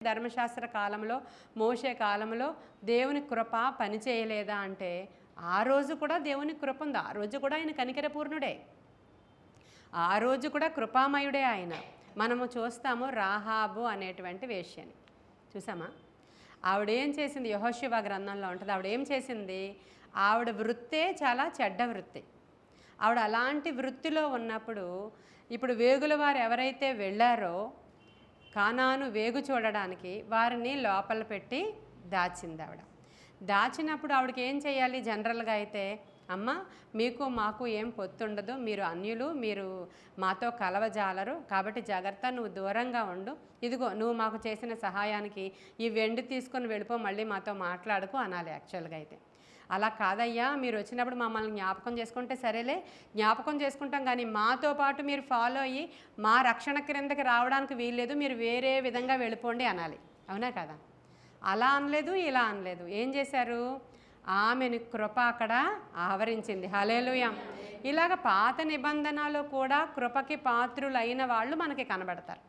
ధర్మశాస్త్ర కాలంలో మోషే కాలంలో దేవుని కృప పనిచేయలేదా అంటే ఆ రోజు కూడా దేవుని కృప ఉంది. ఆ రోజు కూడా ఆయన కనికరపూర్ణుడే, ఆ రోజు కూడా కృపామయుడే ఆయన. మనము చూస్తాము రాహాబు అనేటువంటి వేశ్యని చూసామా. ఆవిడేం చేసింది, యెహోషువ గ్రంథంలో ఉంటుంది. ఆవిడేం చేసింది, ఆవిడ వృత్తే చాలా చెడ్డ వృత్తి. ఆవిడ అలాంటి వృత్తిలో ఉన్నప్పుడు ఇప్పుడు వేగుల వారు ఎవరైతే వెళ్ళారో కానాను వేగు చూడడానికి వారిని లోపల పెట్టి దాచింది. ఆవిడ దాచినప్పుడు ఆవిడకి ఏం చేయాలి, జనరల్గా అయితే అమ్మ మీకు మాకు ఏం పొత్తుండదు, మీరు అన్యులు, మీరు మాతో కలవజాలరు, కాబట్టి జాగ్రత్త, నువ్వు దూరంగా ఉండు, ఇదిగో నువ్వు మాకు చేసిన సహాయానికి ఈ వెండి తీసుకొని వెళ్ళిపో, మళ్ళీ మాతో మాట్లాడుకు అనాలి. యాక్చువల్గా అయితే అలా కాదయ్యా, మీరు వచ్చినప్పుడు మమ్మల్ని జ్ఞాపకం చేసుకుంటే సరేలే, జ్ఞాపకం చేసుకుంటాం, కానీ మాతో పాటు మీరు ఫాలో అయ్యి మా రక్షణ క్రిందకి రావడానికి వీల్లేదు, మీరు వేరే విధంగా వెళ్ళిపోండి అనాలి. అవునా కదా. అలా అనలేదు, ఇలా అనలేదు. ఏం చేశారు, ఆమెను కృప అక్కడ ఆవరించింది. హల్లెలూయా. ఇలాగ పాత నిబంధనలో కూడా కృపకి పాత్రులైన వాళ్ళు మనకి కనబడతారు.